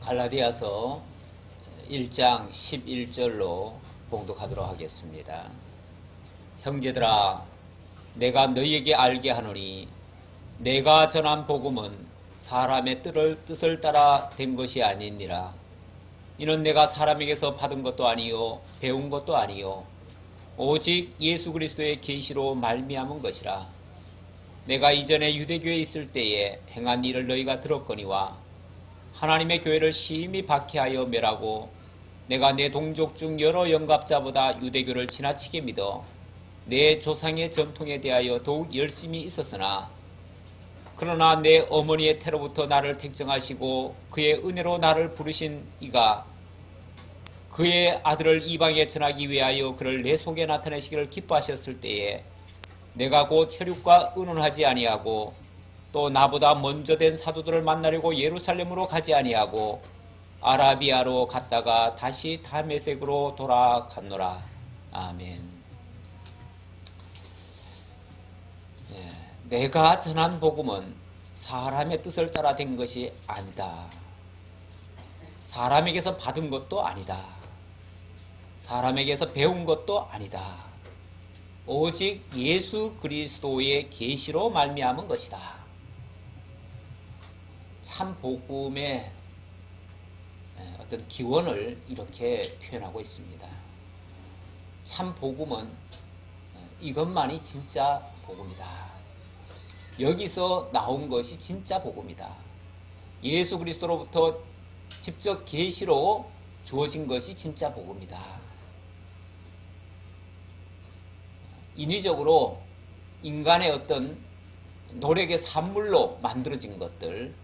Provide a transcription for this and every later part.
갈라디아서 1장 11절로 봉독하도록 하겠습니다. 형제들아, 내가 너희에게 알게 하노니 내가 전한 복음은 사람의 뜻을 따라 된 것이 아니니라. 이는 내가 사람에게서 받은 것도 아니요 배운 것도 아니요 오직 예수 그리스도의 계시로 말미암은 것이라. 내가 이전에 유대교에 있을 때에 행한 일을 너희가 들었거니와 하나님의 교회를 심히 박해하여 멸하고 내가 내 동족 중 여러 영갑자보다 유대교를 지나치게 믿어 내 조상의 전통에 대하여 더욱 열심히 있었으나 그러나 내 어머니의 태로부터 나를 택정하시고 그의 은혜로 나를 부르신 이가 그의 아들을 이방에 전하기 위하여 그를 내 속에 나타내시기를 기뻐하셨을 때에 내가 곧 혈육과 의논하지 아니하고 또 나보다 먼저 된 사도들을 만나려고 예루살렘으로 가지 아니하고 아라비아로 갔다가 다시 다메섹으로 돌아갔노라. 아멘. 내가 전한 복음은 사람의 뜻을 따라 된 것이 아니다. 사람에게서 받은 것도 아니다. 사람에게서 배운 것도 아니다. 오직 예수 그리스도의 계시로 말미암은 것이다. 참 복음의 어떤 기원을 이렇게 표현하고 있습니다. 참 복음은 이것만이 진짜 복음이다. 여기서 나온 것이 진짜 복음이다. 예수 그리스도로부터 직접 계시로 주어진 것이 진짜 복음이다. 인위적으로 인간의 어떤 노력의 산물로 만들어진 것들,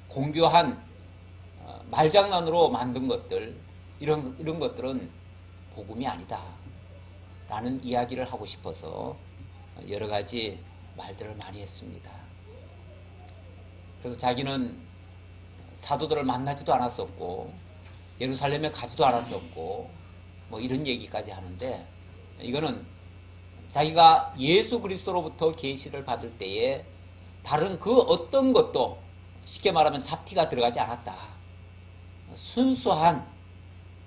공교한 말장난으로 만든 것들, 이런 것들은 복음이 아니다 라는 이야기를 하고 싶어서 여러 가지 말들을 많이 했습니다. 그래서 자기는 사도들을 만나지도 않았었고 예루살렘에 가지도 않았었고 뭐 이런 얘기까지 하는데, 이거는 자기가 예수 그리스도로부터 계시를 받을 때에 다른 그 어떤 것도 쉽게 말하면 잡티가 들어가지 않았다. 순수한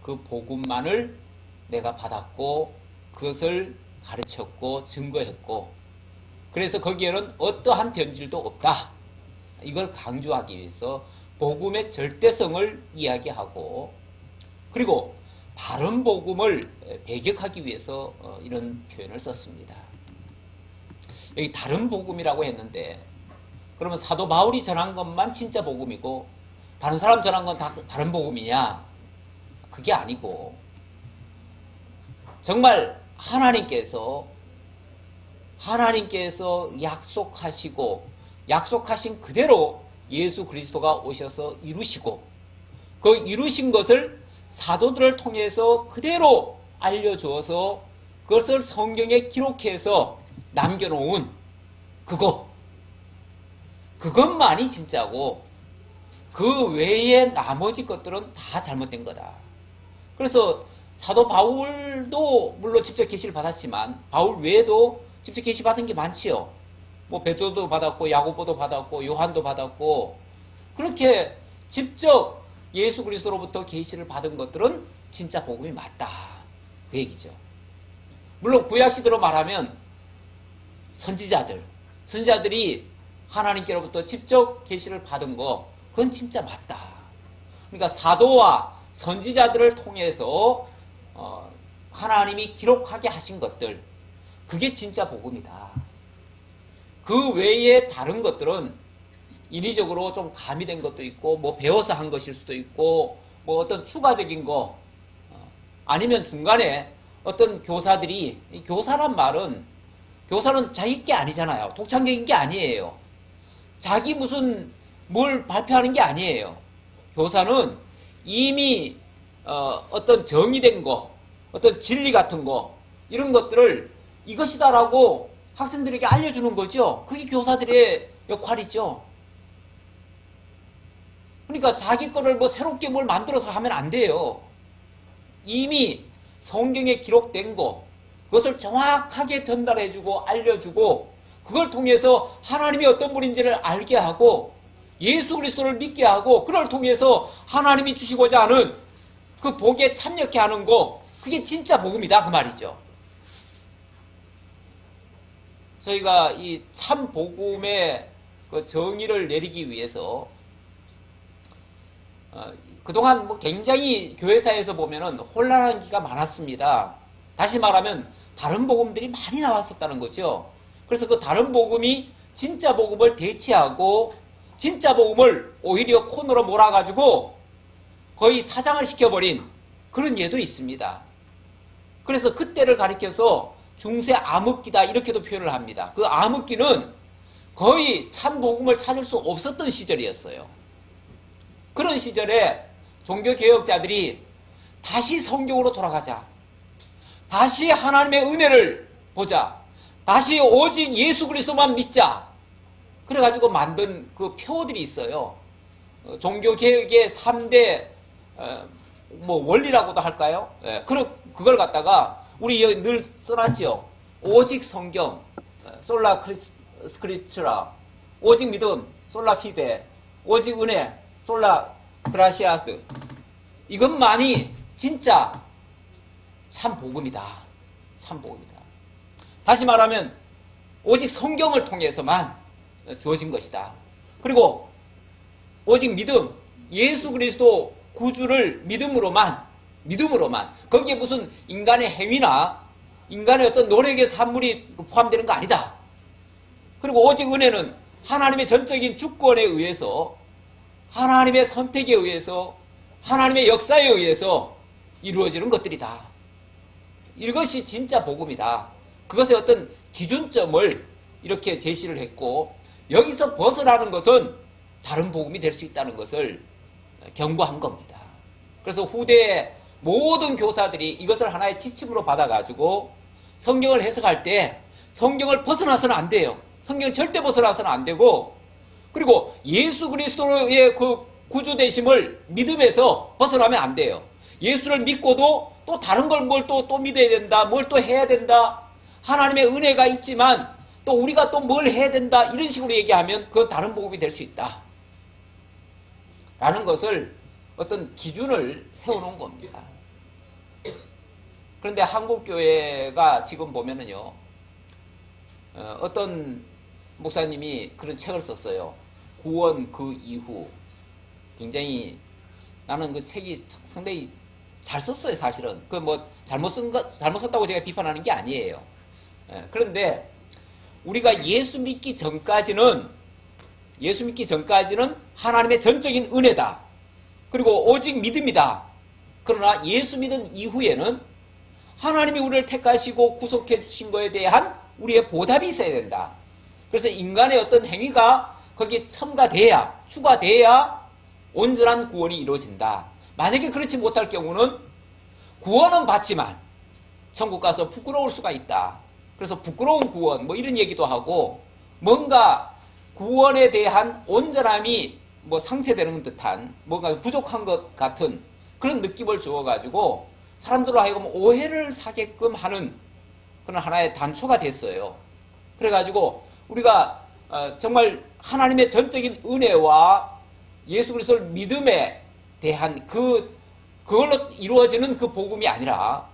그 복음만을 내가 받았고 그것을 가르쳤고 증거했고, 그래서 거기에는 어떠한 변질도 없다. 이걸 강조하기 위해서 복음의 절대성을 이야기하고, 그리고 다른 복음을 배격하기 위해서 이런 표현을 썼습니다. 여기 다른 복음이라고 했는데, 그러면 사도 바울이 전한 것만 진짜 복음이고 다른 사람 전한 건 다 다른 복음이냐? 그게 아니고, 정말 하나님께서 약속하시고 약속하신 그대로 예수 그리스도가 오셔서 이루시고, 그 이루신 것을 사도들을 통해서 그대로 알려주어서 그것을 성경에 기록해서 남겨놓은 그것만이 진짜고 그 외에 나머지 것들은 다 잘못된 거다. 그래서 사도 바울도 물론 직접 계시를 받았지만 바울 외에도 직접 계시 받은 게 많지요. 뭐 베드로도 받았고 야고보도 받았고 요한도 받았고, 그렇게 직접 예수 그리스도로부터 계시를 받은 것들은 진짜 복음이 맞다, 그 얘기죠. 물론 구약 시대로 말하면 선지자들이 하나님께로부터 직접 계시를 받은 거, 그건 진짜 맞다. 그러니까 사도와 선지자들을 통해서 하나님이 기록하게 하신 것들, 그게 진짜 복음이다. 그 외에 다른 것들은 인위적으로 좀 가미된 것도 있고 뭐 배워서 한 것일 수도 있고 뭐 어떤 추가적인 거, 아니면 중간에 어떤 교사들이, 교사란 말은 교사는 자기 게 아니잖아요. 독창적인 게 아니에요. 자기 무슨 뭘 발표하는 게 아니에요. 교사는 이미 어떤 정의된 거, 어떤 진리 같은 거, 이런 것들을 이것이다라고 학생들에게 알려주는 거죠. 그게 교사들의 역할이죠. 그러니까 자기 거를 뭐 새롭게 뭘 만들어서 하면 안 돼요. 이미 성경에 기록된 거, 그것을 정확하게 전달해주고 알려주고 그걸 통해서 하나님이 어떤 분인지를 알게 하고 예수 그리스도를 믿게 하고 그를 통해서 하나님이 주시고자 하는 그 복에 참여케 하는 거, 그게 진짜 복음이다 그 말이죠. 저희가 이 참 복음의 그 정의를 내리기 위해서 그동안 뭐 굉장히 교회사에서 보면은 혼란한 기가 많았습니다. 다시 말하면 다른 복음들이 많이 나왔었다는 거죠. 그래서 그 다른 복음이 진짜 복음을 대체하고 진짜 복음을 오히려 코너로 몰아가지고 거의 사장을 시켜버린 그런 예도 있습니다. 그래서 그때를 가리켜서 중세 암흑기다 이렇게도 표현을 합니다. 그 암흑기는 거의 참 복음을 찾을 수 없었던 시절이었어요. 그런 시절에 종교개혁자들이 다시 성경으로 돌아가자, 다시 하나님의 은혜를 보자, 다시 오직 예수 그리스도만 믿자, 그래가지고 만든 그 표어들이 있어요. 종교개혁의 3대 뭐 원리라고도 할까요? 그걸 갖다가 우리 여기 늘 써놨죠. 오직 성경, 솔라 스크립처라, 오직 믿음, 솔라 피데, 오직 은혜, 솔라 그라시아스. 이것만이 진짜 참 복음이다. 참 복음이다. 다시 말하면 오직 성경을 통해서만 주어진 것이다. 그리고 오직 믿음, 예수 그리스도 구주를 믿음으로만, 거기에 무슨 인간의 행위나 인간의 어떤 노력의 산물이 포함되는 거 아니다. 그리고 오직 은혜는 하나님의 전적인 주권에 의해서, 하나님의 선택에 의해서, 하나님의 역사에 의해서 이루어지는 것들이다. 이것이 진짜 복음이다. 그것의 어떤 기준점을 이렇게 제시를 했고, 여기서 벗어나는 것은 다른 복음이 될 수 있다는 것을 경고한 겁니다. 그래서 후대의 모든 교사들이 이것을 하나의 지침으로 받아가지고 성경을 해석할 때 성경을 벗어나서는 안 돼요. 성경을 절대 벗어나서는 안 되고, 그리고 예수 그리스도의 그 구주되심을 믿음에서 벗어나면 안 돼요. 예수를 믿고도 또 다른 걸 뭘 또 믿어야 된다, 뭘 또 해야 된다, 하나님의 은혜가 있지만 또 우리가 또 뭘 해야 된다, 이런 식으로 얘기하면 그건 다른 복음이 될 수 있다 라는 것을 어떤 기준을 세워놓은 겁니다. 그런데 한국교회가 지금 보면은요, 어떤 목사님이 그런 책을 썼어요. 구원 그 이후. 굉장히, 나는 그 책이 상당히 잘 썼어요, 사실은. 그 뭐 잘못 썼다고 제가 비판하는 게 아니에요. 그런데 우리가 예수 믿기 전까지는 하나님의 전적인 은혜다. 그리고 오직 믿음이다. 그러나 예수 믿은 이후에는 하나님이 우리를 택하시고 구속해 주신 것에 대한 우리의 보답이 있어야 된다. 그래서 인간의 어떤 행위가 거기에 첨가돼야, 추가돼야 온전한 구원이 이루어진다. 만약에 그렇지 못할 경우는 구원은 받지만 천국 가서 부끄러울 수가 있다. 그래서 부끄러운 구원, 뭐 이런 얘기도 하고, 뭔가 구원에 대한 온전함이 뭐 상쇄되는 듯한, 뭔가 부족한 것 같은 그런 느낌을 주어가지고 사람들로 하여금 오해를 사게끔 하는 그런 하나의 단초가 됐어요. 그래가지고 우리가 정말 하나님의 전적인 은혜와 예수 그리스도를 믿음에 대한 그걸로 이루어지는 그 복음이 아니라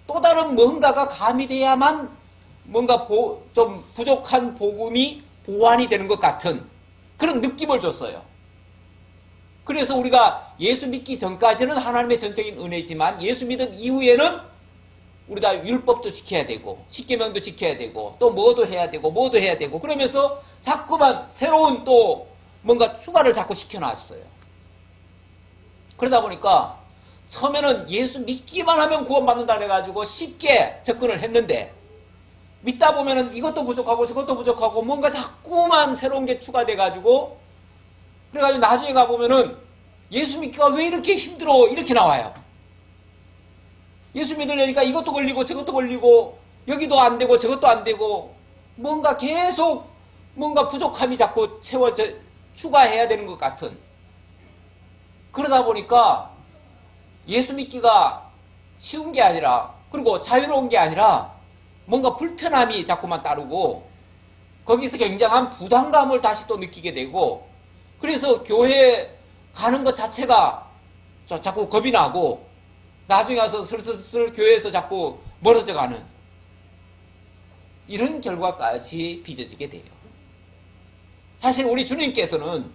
또 다른 뭔가가 가미돼야만 뭔가 좀 부족한 복음이 보완이 되는 것 같은 그런 느낌을 줬어요. 그래서 우리가 예수 믿기 전까지는 하나님의 전적인 은혜지만 예수 믿은 이후에는 우리가 율법도 지켜야 되고 십계명도 지켜야 되고 또 뭐도 해야 되고 그러면서 자꾸만 새로운 또 뭔가 추가를 자꾸 시켜놨어요. 그러다 보니까 처음에는 예수 믿기만 하면 구원받는다 그래가지고 쉽게 접근을 했는데, 믿다 보면은 이것도 부족하고 저것도 부족하고 뭔가 자꾸만 새로운 게 추가돼가지고, 그래가지고 나중에 가보면은 예수 믿기가 왜 이렇게 힘들어, 이렇게 나와요. 예수 믿으려니까 이것도 걸리고 저것도 걸리고 여기도 안 되고 저것도 안 되고 뭔가 계속 뭔가 부족함이 자꾸 추가해야 되는 것 같은, 그러다 보니까 예수 믿기가 쉬운 게 아니라, 그리고 자유로운 게 아니라 뭔가 불편함이 자꾸만 따르고 거기서 굉장한 부담감을 다시 또 느끼게 되고, 그래서 교회 가는 것 자체가 자꾸 겁이 나고 나중에 와서 슬슬 교회에서 자꾸 멀어져 가는 이런 결과까지 빚어지게 돼요. 사실 우리 주님께서는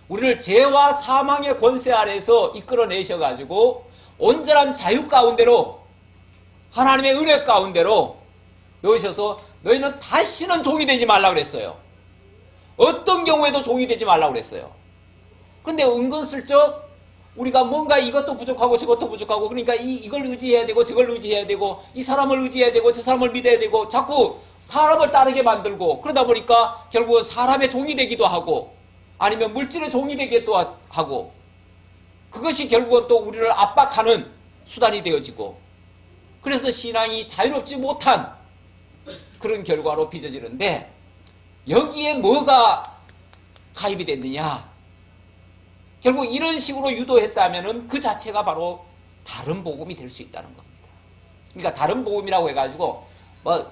우리를 죄와 사망의 권세 아래에서 이끌어내셔가지고 온전한 자유 가운데로 하나님의 은혜 가운데로 넣으셔서 너희는 다시는 종이 되지 말라 그랬어요. 어떤 경우에도 종이 되지 말라 그랬어요. 그런데 은근슬쩍 우리가 뭔가 이것도 부족하고 저것도 부족하고 그러니까 이걸 의지해야 되고 저걸 의지해야 되고 이 사람을 의지해야 되고 저 사람을 믿어야 되고 자꾸 사람을 따르게 만들고 그러다 보니까 결국은 사람의 종이 되기도 하고 아니면 물질의 종이 되기도 하고 그것이 결국은 또 우리를 압박하는 수단이 되어지고 그래서 신앙이 자유롭지 못한 그런 결과로 빚어지는데 여기에 뭐가 가입이 됐느냐? 결국 이런 식으로 유도했다면 그 자체가 바로 다른 복음이 될 수 있다는 겁니다. 그러니까 다른 복음이라고 해가지고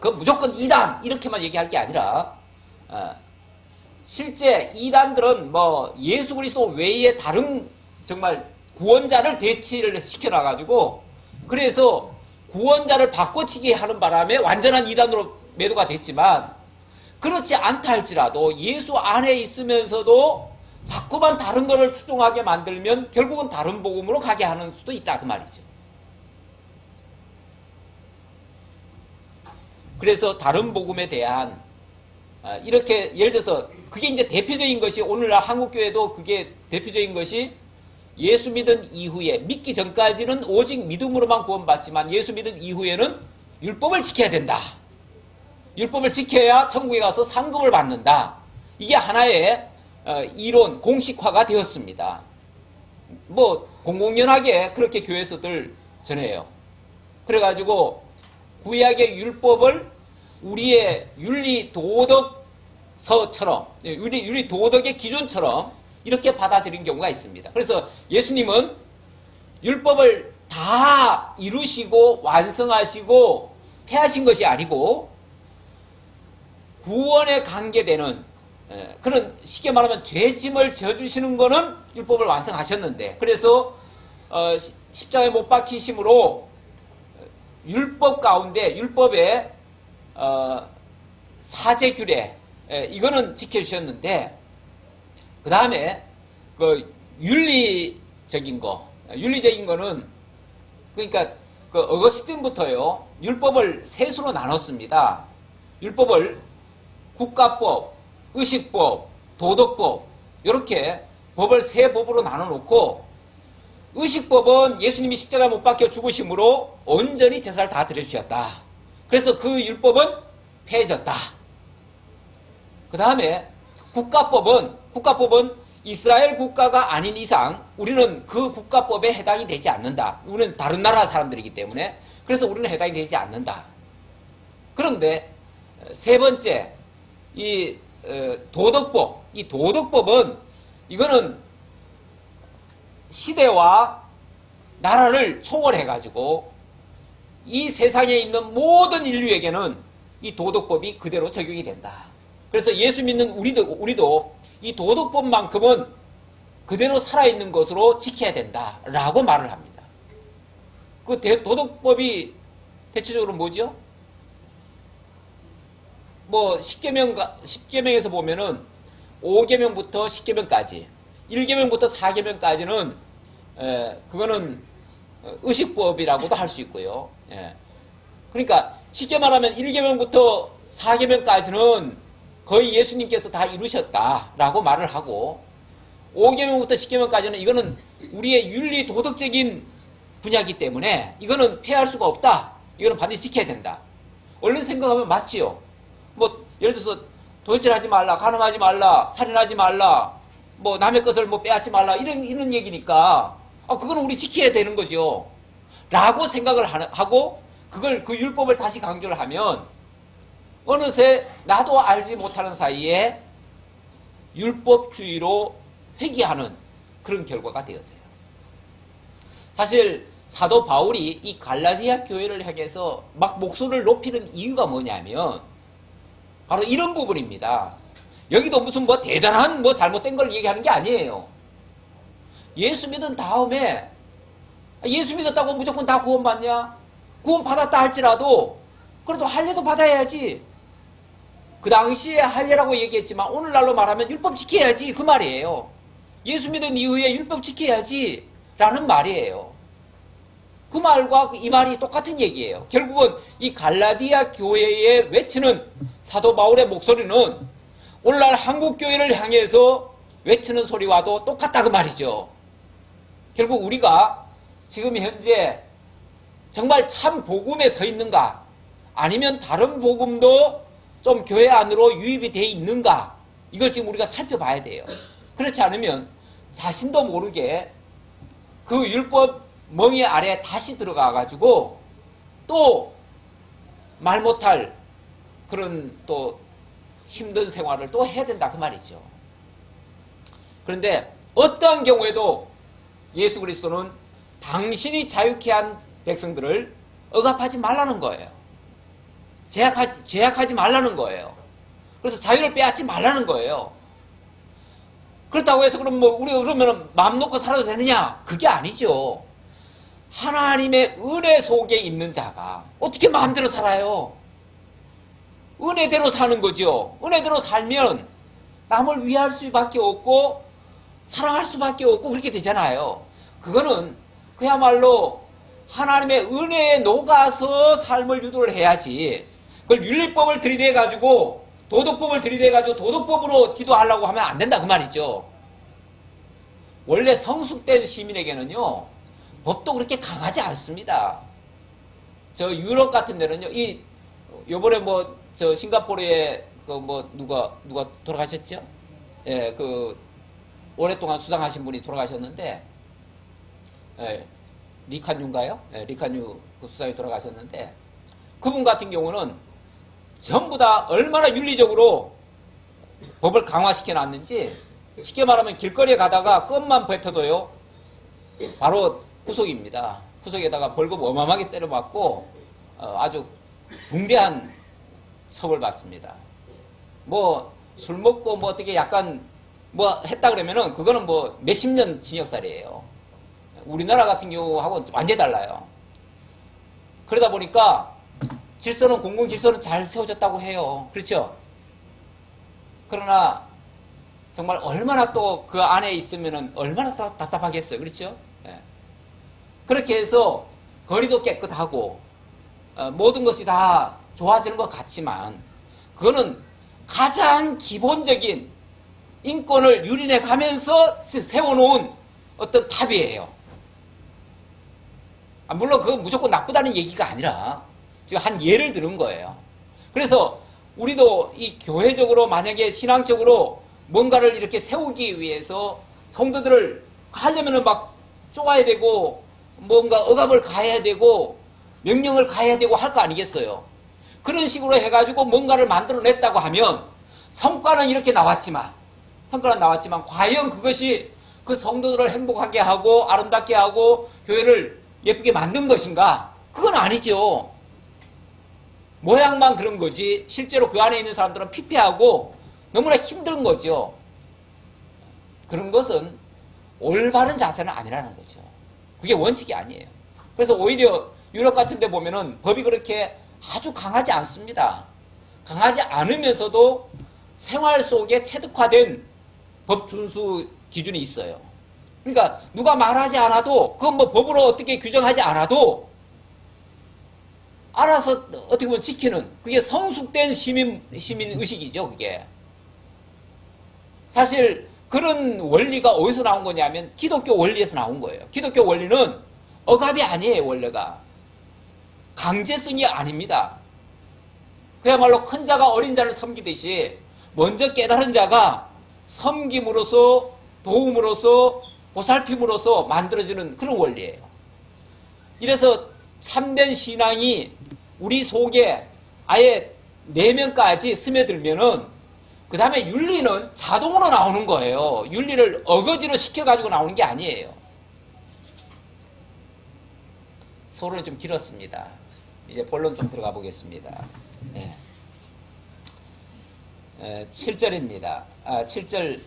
그 무조건 이단 이렇게만 얘기할 게 아니라 실제 이단들은 예수 그리스도 외에 다른 정말 구원자를 대치를 시켜놔가지고 그래서 구원자를 바꿔치기 하는 바람에 완전한 이단으로 매도가 됐지만 그렇지 않다 할지라도 예수 안에 있으면서도 자꾸만 다른 것을 추종하게 만들면 결국은 다른 복음으로 가게 하는 수도 있다 그 말이죠. 그래서 다른 복음에 대한 이렇게 예를 들어서 그게 이제 대표적인 것이 오늘날 한국교회도 그게 대표적인 것이 예수 믿은 이후에 믿기 전까지는 오직 믿음으로만 구원받지만 예수 믿은 이후에는 율법을 지켜야 된다. 율법을 지켜야 천국에 가서 상급을 받는다. 이게 하나의 이론, 공식화가 되었습니다. 공공연하게 그렇게 교회에서들 전해요. 그래가지고 구약의 율법을 우리의 윤리 도덕서처럼, 윤리 도덕의 기준처럼 이렇게 받아들인 경우가 있습니다. 그래서 예수님은 율법을 다 이루시고 완성하시고 폐하신 것이 아니고 구원에 관계되는 그런 쉽게 말하면 죄짐을 져주시는 거는 율법을 완성하셨는데 그래서 십자가에 못 박히심으로 율법 가운데 율법의 사제규례 이거는 지켜주셨는데 그 다음에 그 윤리적인 거는 그러니까 그 어거스틴부터요 율법을 세 수로 나눴습니다. 율법을 국가법, 의식법, 도덕법 이렇게 법을 세 법으로 나눠놓고 의식법은 예수님이 십자가에 못 박혀 죽으심으로 온전히 제사를 다 드려주셨다. 그래서 그 율법은 폐해졌다. 그 다음에 국가법은 이스라엘 국가가 아닌 이상 우리는 그 국가법에 해당이 되지 않는다. 우리는 다른 나라 사람들이기 때문에 그래서 우리는 해당이 되지 않는다. 그런데 세 번째 이 도덕법, 이 도덕법은 이거는 시대와 나라를 초월해가지고 이 세상에 있는 모든 인류에게는 이 도덕법이 그대로 적용이 된다. 그래서 예수 믿는 우리도 이 도덕법만큼은 그대로 살아있는 것으로 지켜야 된다라고 말을 합니다. 그 도덕법이 대체적으로 뭐죠? 10계명에서 보면은 5계명부터 10계명까지 1계명부터 4계명까지는 그거는 의식법이라고도 할 수 있고요. 그러니까 쉽게 말하면 1계명부터 4계명까지는 거의 예수님께서 다 이루셨다라고 말을 하고 5계명부터 10계명까지는 이거는 우리의 윤리 도덕적인 분야이기 때문에 이거는 폐할 수가 없다. 이거는 반드시 지켜야 된다. 얼른 생각하면 맞지요. 예를 들어서 도둑질하지 말라, 간음하지 말라, 살인하지 말라, 남의 것을 빼앗지 말라 이런 얘기니까 그건 우리 지켜야 되는 거죠. 라고 생각을 하고 그 율법을 다시 강조를 하면 어느새 나도 알지 못하는 사이에 율법주의로 회귀하는 그런 결과가 되어져요. 사실 사도 바울이 이 갈라디아 교회를 향해서 막 목소리를 높이는 이유가 뭐냐면 바로 이런 부분입니다. 여기도 무슨 뭐 대단한 뭐 잘못된 걸 얘기하는 게 아니에요. 예수 믿은 다음에 예수 믿었다고 무조건 다 구원받냐? 구원받았다 할지라도 그래도 할례도 받아야지. 그 당시에 할례라고 얘기했지만 오늘날로 말하면 율법 지켜야지 그 말이에요. 예수 믿은 이후에 율법 지켜야지 라는 말이에요. 그 말과 이 말이 똑같은 얘기예요. 결국은 이 갈라디아 교회에 외치는 사도 바울의 목소리는 오늘날 한국교회를 향해서 외치는 소리와도 똑같다 그 말이죠. 결국 우리가 지금 현재 정말 참 복음에 서 있는가, 아니면 다른 복음도 좀 교회 안으로 유입이 돼 있는가, 이걸 지금 우리가 살펴봐야 돼요. 그렇지 않으면 자신도 모르게 그 율법 멍에 아래 다시 들어가가지고 또 말 못할 그런 또 힘든 생활을 또 해야 된다 그 말이죠. 그런데 어떠한 경우에도 예수 그리스도는 당신이 자유케 한 백성들을 억압하지 말라는 거예요. 제약하지 말라는 거예요. 그래서 자유를 빼앗지 말라는 거예요. 그렇다고 해서 그럼 뭐 우리가 그러면 마음 놓고 살아도 되느냐? 그게 아니죠. 하나님의 은혜 속에 있는 자가 어떻게 마음대로 살아요? 은혜대로 사는 거죠. 은혜대로 살면 남을 위할 수밖에 없고 사랑할 수밖에 없고 그렇게 되잖아요. 그거는 그야말로 하나님의 은혜에 녹아서 삶을 유도를 해야지, 그걸 윤리법을 들이대가지고 도덕법을 들이대가지고 도덕법으로 지도하려고 하면 안 된다 그 말이죠. 원래 성숙된 시민에게는요 법도 그렇게 강하지 않습니다. 저 유럽 같은 데는요, 요번에 뭐 저 싱가포르에 그 뭐 누가 돌아가셨죠? 예, 그 오랫동안 수상하신 분이 돌아가셨는데, 예, 리칸유인가요? 예, 리칸유 그 수상이 돌아가셨는데, 그분 같은 경우는 전부 다 얼마나 윤리적으로 법을 강화시켜 놨는지, 쉽게 말하면 길거리에 가다가 껌만 뱉어도요 바로 구속입니다. 구속에다가 벌금 어마어마하게 때려맞고 아주 붕대한 처벌받습니다. 뭐 술 먹고 뭐 어떻게 약간 뭐 했다 그러면은 그거는 뭐 몇십 년 징역살이에요. 우리나라 같은 경우하고는 완전히 달라요. 그러다 보니까 질서는, 공공 질서는 잘 세워졌다고 해요. 그렇죠? 그러나 정말 얼마나 또 그 안에 있으면은 얼마나 답답하겠어요. 그렇죠? 네. 그렇게 해서 거리도 깨끗하고 모든 것이 다 좋아지는 것 같지만 그거는 가장 기본적인 인권을 유린해 가면서 세워놓은 어떤 탑이에요. 물론 그건 무조건 나쁘다는 얘기가 아니라 지금 한 예를 들은 거예요. 그래서 우리도 이 교회적으로 만약에 신앙적으로 뭔가를 이렇게 세우기 위해서 성도들을 하려면은 막 쪼아야 되고 뭔가 억압을 가해야 되고 명령을 가해야 되고 할 거 아니겠어요. 그런 식으로 해가지고 뭔가를 만들어냈다고 하면 성과는 이렇게 나왔지만 과연 그것이 그 성도들을 행복하게 하고 아름답게 하고 교회를 예쁘게 만든 것인가? 그건 아니죠. 모양만 그런 거지 실제로 그 안에 있는 사람들은 피폐하고 너무나 힘든 거죠. 그런 것은 올바른 자세는 아니라는 거죠. 그게 원칙이 아니에요. 그래서 오히려 유럽 같은 데 보면은 법이 그렇게 아주 강하지 않습니다. 강하지 않으면서도 생활 속에 체득화된 법 준수 기준이 있어요. 그러니까 누가 말하지 않아도, 그건 뭐 법으로 어떻게 규정하지 않아도 알아서 어떻게 보면 지키는, 그게 성숙된 시민 의식이죠. 그게 사실 그런 원리가 어디서 나온 거냐면 기독교 원리에서 나온 거예요. 기독교 원리는 억압이 아니에요. 원래가 강제성이 아닙니다. 그야말로 큰 자가 어린 자를 섬기듯이 먼저 깨달은 자가 섬김으로써 도움으로써 보살핌으로써 만들어지는 그런 원리예요. 이래서 참된 신앙이 우리 속에 아예 내면까지 스며들면은 그 다음에 윤리는 자동으로 나오는 거예요. 윤리를 어거지로 시켜가지고 나오는 게 아니에요. 서론이 좀 길었습니다. 이제 본론 좀 들어가 보겠습니다. 네. 7절입니다. 7절,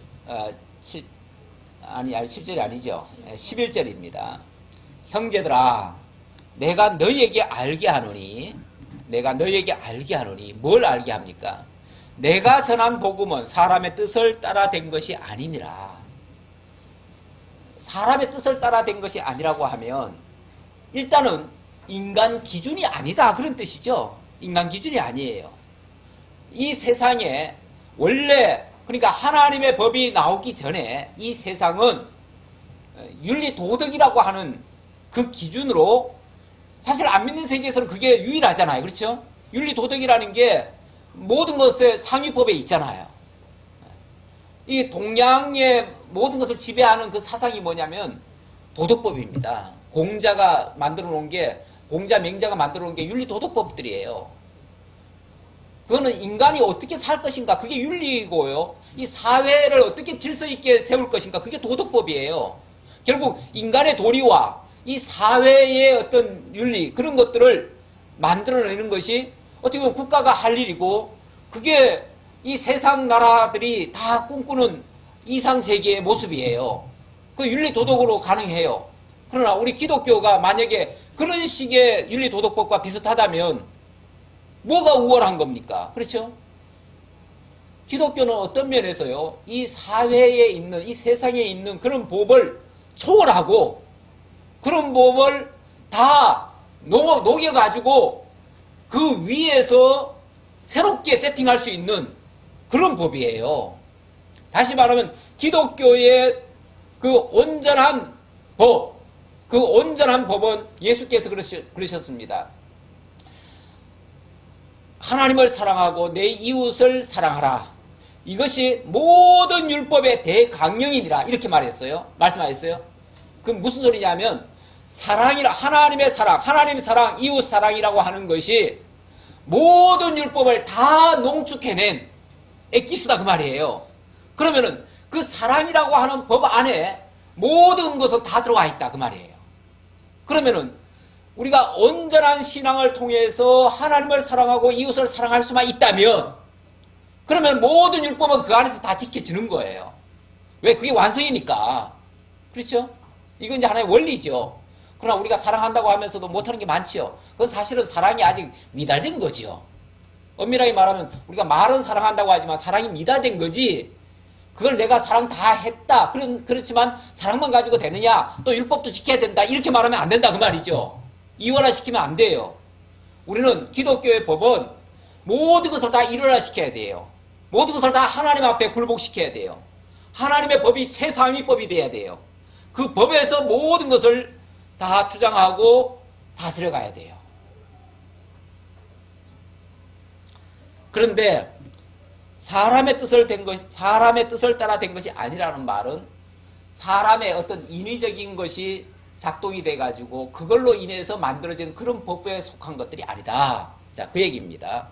7절이 아니죠. 11절입니다. 형제들아, 내가 너희에게 알게 하노니, 뭘 알게 합니까? 내가 전한 복음은 사람의 뜻을 따라 된 것이 아니니라. 사람의 뜻을 따라 된 것이 아니라고 하면 일단은 인간 기준이 아니다, 그런 뜻이죠. 인간 기준이 아니에요. 이 세상에 원래, 그러니까 하나님의 법이 나오기 전에 이 세상은 윤리 도덕이라고 하는 그 기준으로, 사실 안 믿는 세계에서는 그게 유일하잖아요. 그렇죠? 윤리 도덕이라는 게 모든 것의 상위법에 있잖아요. 이 동양의 모든 것을 지배하는 그 사상이 뭐냐면 도덕법입니다. 공자가 만들어 놓은 게, 공자 맹자가 만들어 놓은 게 윤리 도덕법들이에요. 그거는 인간이 어떻게 살 것인가, 그게 윤리이고요. 이 사회를 어떻게 질서 있게 세울 것인가, 그게 도덕법이에요. 결국 인간의 도리와 이 사회의 어떤 윤리, 그런 것들을 만들어내는 것이 어떻게 보면 국가가 할 일이고, 그게 이 세상 나라들이 다 꿈꾸는 이상세계의 모습이에요. 그 윤리 도덕으로 가능해요. 그러나 우리 기독교가 만약에 그런 식의 윤리 도덕법과 비슷하다면 뭐가 우월한 겁니까? 그렇죠? 기독교는 어떤 면에서요, 이 사회에 있는, 이 세상에 있는 그런 법을 초월하고 그런 법을 다 녹여가지고 그 위에서 새롭게 세팅할 수 있는 그런 법이에요. 다시 말하면 기독교의 그 온전한 법, 그 온전한 법은 예수께서 그러셨습니다. 하나님을 사랑하고 내 이웃을 사랑하라. 이것이 모든 율법의 대강령이니라. 이렇게 말했어요. 말씀하셨어요. 그럼 무슨 소리냐면 사랑이라, 하나님의 사랑, 하나님 사랑, 이웃 사랑이라고 하는 것이 모든 율법을 다 농축해낸 엑기스다, 그 말이에요. 그러면은 그 사랑이라고 하는 법 안에 모든 것은 다 들어와 있다, 그 말이에요. 그러면은 우리가 온전한 신앙을 통해서 하나님을 사랑하고 이웃을 사랑할 수만 있다면, 그러면 모든 율법은 그 안에서 다 지켜지는 거예요. 왜? 그게 완성이니까. 그렇죠? 이건 이제 하나의 원리죠. 그러나 우리가 사랑한다고 하면서도 못하는 게 많죠. 그건 사실은 사랑이 아직 미달된 거죠. 엄밀하게 말하면 우리가 말은 사랑한다고 하지만 사랑이 미달된 거지, 그걸 내가 사랑 다 했다, 그렇지만 사랑만 가지고 되느냐, 또 율법도 지켜야 된다, 이렇게 말하면 안 된다, 그 말이죠. 이원화시키면 안 돼요. 우리는 기독교의 법은 모든 것을 다 일원화시켜야 돼요. 모든 것을 다 하나님 앞에 굴복시켜야 돼요. 하나님의 법이 최상위법이 돼야 돼요. 그 법에서 모든 것을 다 주장하고 다스려 가야 돼요. 그런데 사람의 뜻을 따라 된 것이 아니라는 말은 사람의 어떤 인위적인 것이 작동이 돼가지고 그걸로 인해서 만들어진 그런 법에 속한 것들이 아니다. 자, 그 얘기입니다.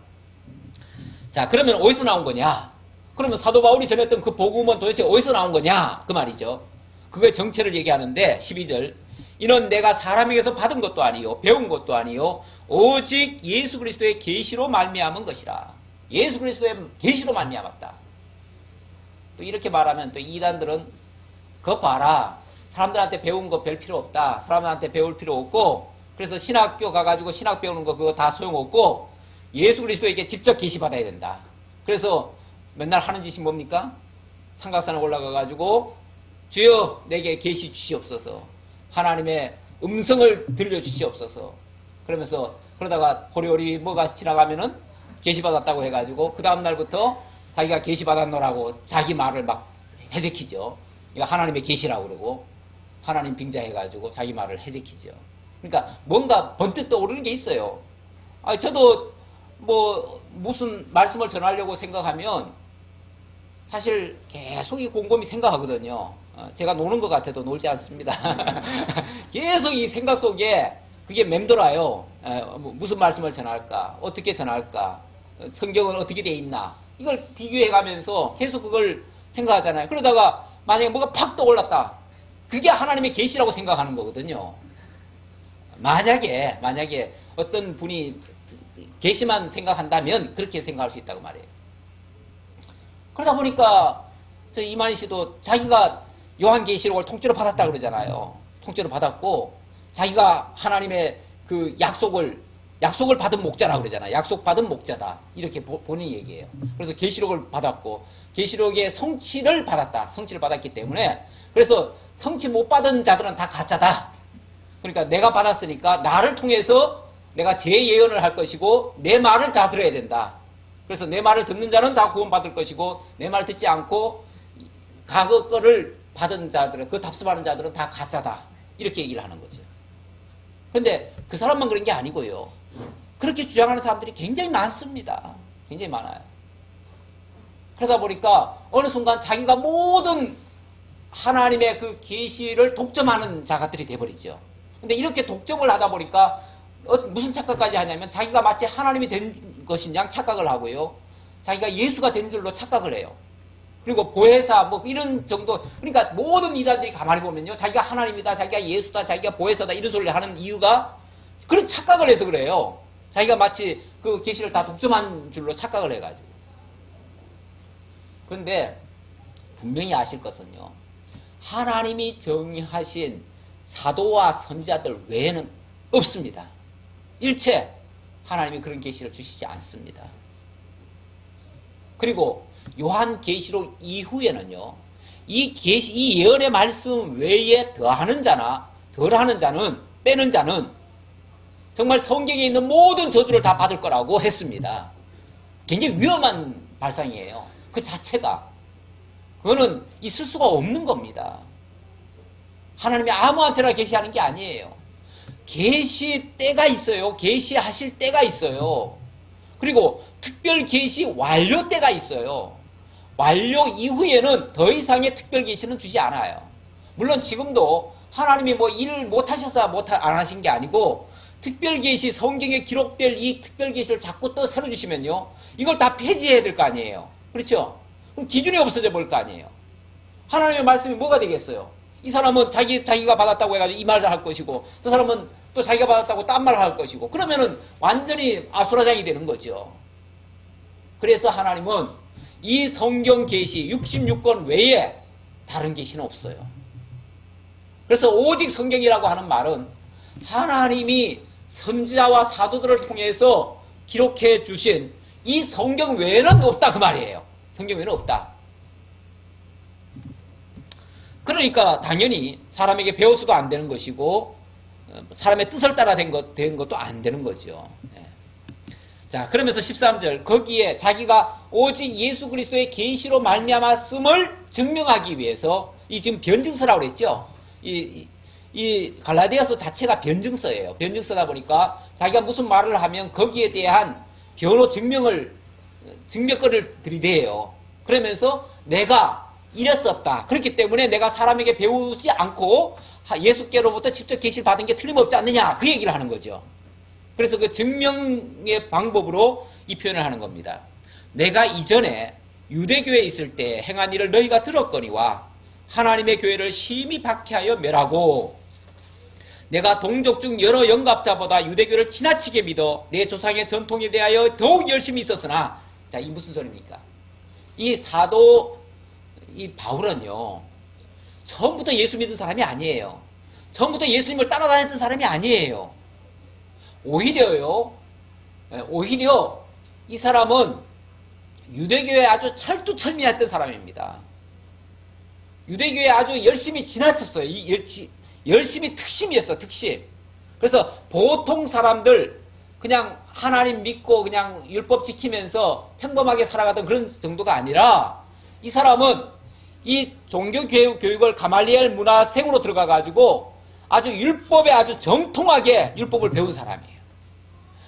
자, 그러면 어디서 나온 거냐? 그러면 사도 바울이 전했던 그 복음은 도대체 어디서 나온 거냐? 그 말이죠. 그거의 정체를 얘기하는데 12절, 이는 내가 사람에게서 받은 것도 아니요 배운 것도 아니요 오직 예수 그리스도의 계시로 말미암은 것이라. 예수 그리스도의 계시로 말미암았다. 또 이렇게 말하면 또 이단들은 그거 봐라, 사람들한테 배운 거 별 필요 없다, 사람들한테 배울 필요 없고, 그래서 신학교 가가지고 신학 배우는 거 그거 다 소용없고 예수 그리스도에게 직접 계시받아야 된다. 그래서 맨날 하는 짓이 뭡니까? 삼각산에 올라가가지고 주여 내게 계시 주시옵소서, 하나님의 음성을 들려주시옵소서, 그러면서 그러다가 호리호리 뭐가 지나가면은 계시받았다고 해가지고 그 다음날부터 자기가 계시받았노라고 자기 말을 막 해제키죠. 이거 하나님의 계시라고 그러고 하나님 빙자해가지고 자기 말을 해제키죠. 그러니까 뭔가 번뜩 떠오르는 게 있어요. 저도 뭐 무슨 말씀을 전하려고 생각하면 사실 계속 이 곰곰이 생각하거든요. 제가 노는 것 같아도 놀지 않습니다. 계속 이 생각 속에 그게 맴돌아요. 무슨 말씀을 전할까? 어떻게 전할까? 성경은 어떻게 돼 있나? 이걸 비교해가면서 계속 그걸 생각하잖아요. 그러다가 만약에 뭐가 팍 떠올랐다, 그게 하나님의 계시라고 생각하는 거거든요. 만약에 어떤 분이 계시만 생각한다면 그렇게 생각할 수 있다고 말해요. 그러다 보니까 저 이만희 씨도 자기가 요한계시록을 통째로 받았다 그러잖아요. 통째로 받았고 자기가 하나님의 그 약속을 받은 목자라고 그러잖아요. 약속 받은 목자다. 이렇게 본인이 얘기해요. 그래서 계시록을 받았고 계시록의 성취를 받았다. 성취를 받았기 때문에 그래서 성취 못 받은 자들은 다 가짜다. 그러니까 내가 받았으니까 나를 통해서 내가 재예언을 할 것이고 내 말을 다 들어야 된다. 그래서 내 말을 듣는 자는 다 구원받을 것이고 내 말 듣지 않고 과거 거를 받은 자들은 그 답습하는 자들은 다 가짜다. 이렇게 얘기를 하는 거죠. 그런데 그 사람만 그런 게 아니고요. 그렇게 주장하는 사람들이 굉장히 많습니다. 굉장히 많아요. 그러다 보니까 어느 순간 자기가 모든 하나님의 그 계시를 독점하는 자가들이 돼버리죠. 근데 이렇게 독점을 하다 보니까 무슨 착각까지 하냐면 자기가 마치 하나님이 된 것인 양 착각을 하고요. 자기가 예수가 된 줄로 착각을 해요. 그리고 보혜사 뭐 이런 정도, 그러니까 모든 이단들이 가만히 보면요, 자기가 하나님이다, 자기가 예수다, 자기가 보혜사다 이런 소리를 하는 이유가 그런 착각을 해서 그래요. 자기가 마치 그 계시를 다 독점한 줄로 착각을 해가지고. 그런데 분명히 아실 것은요, 하나님이 정하신 사도와 선지자들 외에는 없습니다. 일체 하나님이 그런 계시를 주시지 않습니다. 그리고 요한계시록 이후에는요, 이 예언의 말씀 외에 더하는 자나 덜하는 자는, 빼는 자는 정말 성경에 있는 모든 저주를 다 받을 거라고 했습니다. 굉장히 위험한 발상이에요. 그 자체가. 그거는 있을 수가 없는 겁니다. 하나님이 아무한테나 계시하는 게 아니에요. 계시 때가 있어요. 계시하실 때가 있어요. 그리고 특별 계시 완료 때가 있어요. 완료 이후에는 더 이상의 특별 계시는 주지 않아요. 물론 지금도 하나님이 뭐 일을 못 하셔서 안 하신 게 아니고 특별 계시, 성경에 기록될 이 특별 계시를 자꾸 또 새로 주시면요, 이걸 다 폐지해야 될 거 아니에요. 그렇죠? 그럼 기준이 없어져 버릴 거 아니에요. 하나님의 말씀이 뭐가 되겠어요? 이 사람은 자기가 받았다고 해가지고 이 말을 할 것이고, 저 사람은 또 자기가 받았다고 딴 말을 할 것이고, 그러면은 완전히 아수라장이 되는 거죠. 그래서 하나님은 이 성경 계시 66권 외에 다른 계시는 없어요. 그래서 오직 성경이라고 하는 말은 하나님이 선지자와 사도들을 통해서 기록해 주신 이 성경 외에는 없다, 그 말이에요. 성경 외에는 없다. 그러니까 당연히 사람에게 배워서도 안 되는 것이고 사람의 뜻을 따라 된 것도 안 되는 거죠. 자, 그러면서 13절, 거기에 자기가 오직 예수 그리스도의 계시로 말미암았음을 증명하기 위해서, 이 지금 변증서라고 그랬죠. 이 갈라디아서 자체가 변증서예요. 변증서다 보니까 자기가 무슨 말을 하면 거기에 대한 변호 증명거리를 들이대요. 그러면서 내가 이랬었다. 그렇기 때문에 내가 사람에게 배우지 않고 예수께로부터 직접 계시를 받은 게 틀림없지 않느냐, 그 얘기를 하는 거죠. 그래서 그 증명의 방법으로 이 표현을 하는 겁니다. 내가 이전에 유대교에 있을 때 행한 일을 너희가 들었거니와 하나님의 교회를 심히 박해하여 멸하고 내가 동족 중 여러 영갑자보다 유대교를 지나치게 믿어 내 조상의 전통에 대하여 더욱 열심히 있었으나, 자, 이 무슨 소리입니까? 이 사도 이 바울은요, 처음부터 예수 믿은 사람이 아니에요. 처음부터 예수님을 따라다녔던 사람이 아니에요. 오히려 이 사람은 유대교에 아주 철두철미했던 사람입니다. 유대교에 아주 열심히 지나쳤어요. 열심히 특심이었어, 특심. 그래서 보통 사람들 그냥 하나님 믿고 그냥 율법 지키면서 평범하게 살아가던 그런 정도가 아니라, 이 사람은 이 종교교육을 가말리엘 문화생으로 들어가가지고 아주 율법에 아주 정통하게 율법을 배운 사람이에요.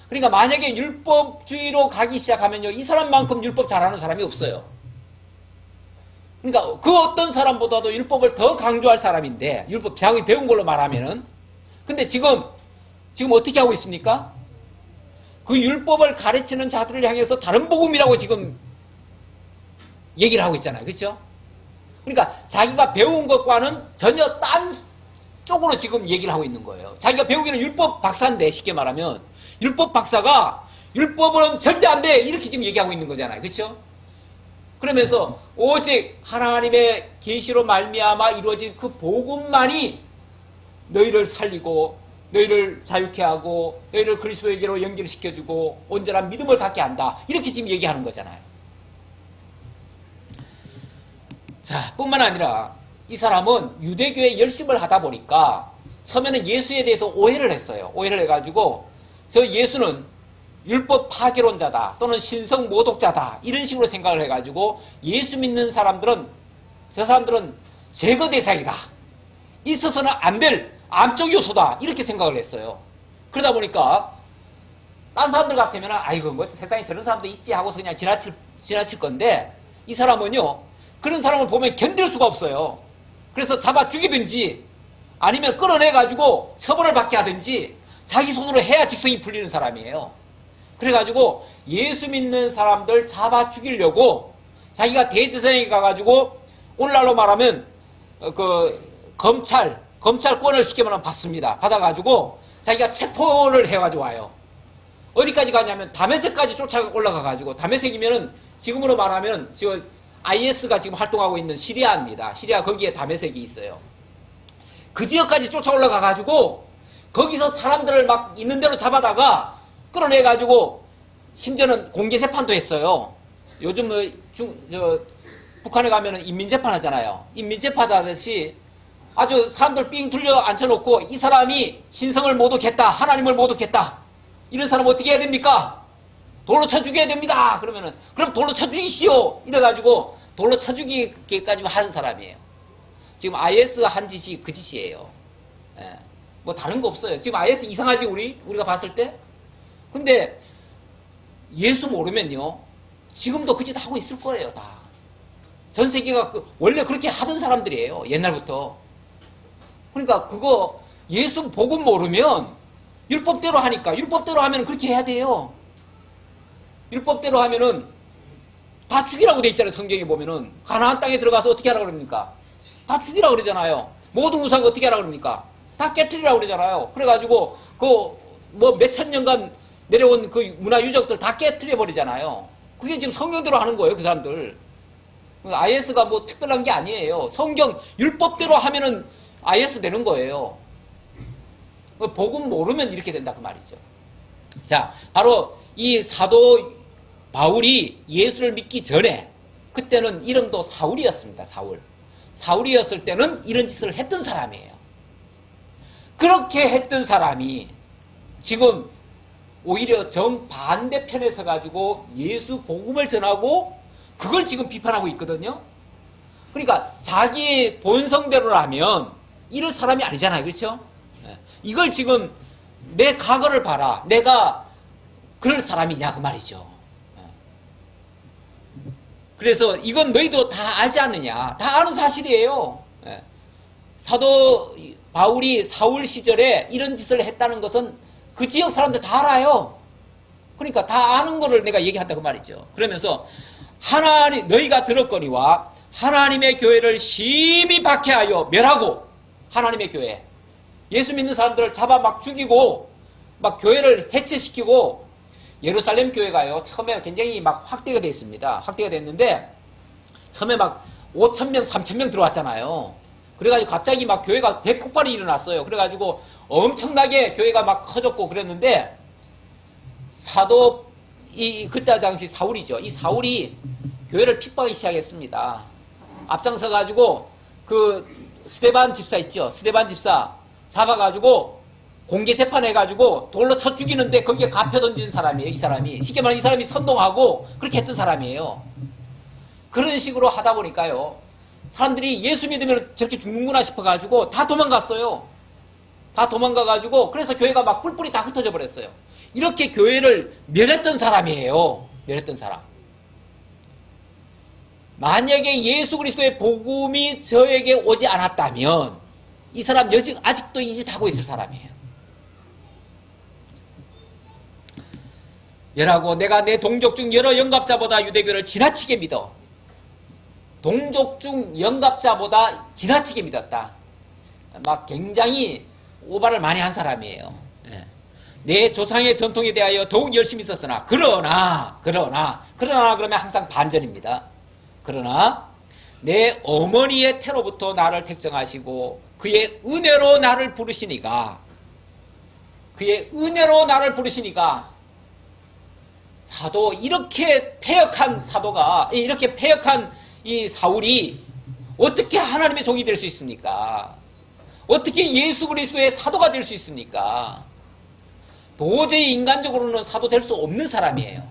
그러니까 만약에 율법주의로 가기 시작하면요, 이 사람만큼 율법 잘하는 사람이 없어요. 그러니까 그 어떤 사람보다도 율법을 더 강조할 사람인데, 율법 자기 배운 걸로 말하면은. 근데 지금 어떻게 하고 있습니까? 그 율법을 가르치는 자들을 향해서 다른 복음이라고 지금 얘기를 하고 있잖아요. 그렇죠? 그러니까 자기가 배운 것과는 전혀 딴 쪽으로 지금 얘기를 하고 있는 거예요. 자기가 배우기는 율법 박사인데, 쉽게 말하면 율법 박사가 율법은 절대 안 돼, 이렇게 지금 얘기하고 있는 거잖아요. 그렇죠? 그러면서 오직 하나님의 계시로 말미암아 이루어진 그 복음만이 너희를 살리고 너희를 자유케 하고 너희를 그리스도에게로 연결시켜주고 온전한 믿음을 갖게 한다. 이렇게 지금 얘기하는 거잖아요. 자, 뿐만 아니라 이 사람은 유대교에 열심을 하다 보니까 처음에는 예수에 대해서 오해를 했어요. 오해를 해가지고 저 예수는 율법 파괴론자다 또는 신성 모독자다 이런 식으로 생각을 해가지고 예수 믿는 사람들은 저 사람들은 제거 대상이다. 있어서는 안 될 암적 요소다 이렇게 생각을 했어요. 그러다 보니까 딴 사람들 같으면 아이고 뭐 세상에 저런 사람도 있지 하고서 그냥 지나칠 건데 이 사람은요 그런 사람을 보면 견딜 수가 없어요. 그래서 잡아 죽이든지 아니면 끌어내가지고 처벌을 받게 하든지 자기 손으로 해야 직성이 풀리는 사람이에요. 그래가지고 예수 믿는 사람들 잡아 죽이려고 자기가 대제사장에 가가지고 오늘날로 말하면 그 검찰권을 시키면 받습니다. 받아가지고 자기가 체포를 해가지고 와요. 어디까지 가냐면 다메섹까지 쫓아 올라가가지고 다메섹이면은 지금으로 말하면 지금 IS가 지금 활동하고 있는 시리아입니다. 시리아 거기에 다메섹이 있어요. 그 지역까지 쫓아 올라가가지고 거기서 사람들을 막 있는 대로 잡아다가 끌어내가지고 심지어는 공개 재판도 했어요. 요즘 북한에 가면은 인민재판 하잖아요. 인민재판 하듯이 아주 사람들 삥 둘려 앉혀놓고 이 사람이 신성을 모독했다. 하나님을 모독했다. 이런 사람 어떻게 해야 됩니까? 돌로 쳐 죽여야 됩니다. 그러면은 그럼 돌로 쳐 죽이시오. 이래가지고 돌로 쳐 죽이기까지 한 사람이에요. 지금 IS 한 짓이 그 짓이에요. 예. 뭐 다른 거 없어요. 지금 IS 이상하지 우리가 봤을 때? 근데 예수 모르면요 지금도 그 짓 하고 있을 거예요. 다. 전 세계가 원래 그렇게 하던 사람들이에요. 옛날부터. 그러니까 그거 예수 복음 모르면 율법대로 하니까 율법대로 하면 그렇게 해야 돼요. 율법대로 하면은 다 죽이라고 돼 있잖아요. 성경에 보면은 가나안 땅에 들어가서 어떻게 하라 그럽니까? 다 죽이라고 그러잖아요. 모든 우상 어떻게 하라 그럽니까? 다 깨트리라고 그러잖아요. 그래가지고 그 뭐 몇천 년간 내려온 그 문화 유적들 다 깨트려 버리잖아요. 그게 지금 성경대로 하는 거예요. 그 사람들. IS가 뭐 특별한 게 아니에요. 성경 율법대로 하면은 IS 되는 거예요. 복음 모르면 이렇게 된다 그 말이죠. 자, 바로 이 사도 바울이 예수를 믿기 전에 그때는 이름도 사울이었습니다. 사울이었을 때는 이런 짓을 했던 사람이에요. 그렇게 했던 사람이 지금 오히려 정반대편에 서가지고 예수 복음을 전하고 그걸 지금 비판하고 있거든요. 그러니까 자기 본성대로라면 이럴 사람이 아니잖아요. 그렇죠? 이걸 지금 내 과거를 봐라. 내가 그럴 사람이냐 그 말이죠. 그래서 이건 너희도 다 알지 않느냐. 다 아는 사실이에요. 사도 바울이 사울 시절에 이런 짓을 했다는 것은 그 지역 사람들 다 알아요. 그러니까 다 아는 거를 내가 얘기한다고 말이죠. 그러면서 하나님 너희가 들었거니와 하나님의 교회를 심히 박해하여 멸하고 하나님의 교회 예수 믿는 사람들을 잡아 막 죽이고 막 교회를 해체시키고 예루살렘 교회가요 처음에 굉장히 막 확대가 됐습니다. 확대가 됐는데 처음에 막 5,000명 3,000명 들어왔잖아요. 그래가지고 갑자기 막 교회가 대폭발이 일어났어요. 그래가지고 엄청나게 교회가 막 커졌고 그랬는데 그때 당시 사울이죠. 이 사울이 교회를 핍박하기 시작했습니다. 앞장서가지고 그 스데반 집사 있죠. 스데반 집사 잡아가지고 공개 재판해가지고 돌로 쳐 죽이는데 거기에 가표 던진 사람이에요. 이 사람이. 쉽게 말하면 이 사람이 선동하고 그렇게 했던 사람이에요. 그런 식으로 하다 보니까요. 사람들이 예수 믿으면 저렇게 죽는구나 싶어가지고 다 도망갔어요. 다 도망가가지고 그래서 교회가 막 뿔뿔이 다 흩어져 버렸어요. 이렇게 교회를 멸했던 사람이에요. 멸했던 사람. 만약에 예수 그리스도의 복음이 저에게 오지 않았다면 이 사람 아직도 이 짓 하고 있을 사람이에요. 여라고 내가 내 동족 중 여러 영갑자보다 유대교를 지나치게 믿어. 동족 중 영갑자보다 지나치게 믿었다. 막 굉장히 오바를 많이 한 사람이에요. 내 조상의 전통에 대하여 더욱 열심히 썼으나 그러나 그러면 항상 반전입니다. 그러나 내 어머니의 태로부터 나를 택정하시고 그의 은혜로 나를 부르시니까 사도, 이렇게 패역한 사도가, 이렇게 패역한 이 사울이 어떻게 하나님의 종이 될 수 있습니까? 어떻게 예수 그리스도의 사도가 될 수 있습니까? 도저히 인간적으로는 사도 될 수 없는 사람이에요.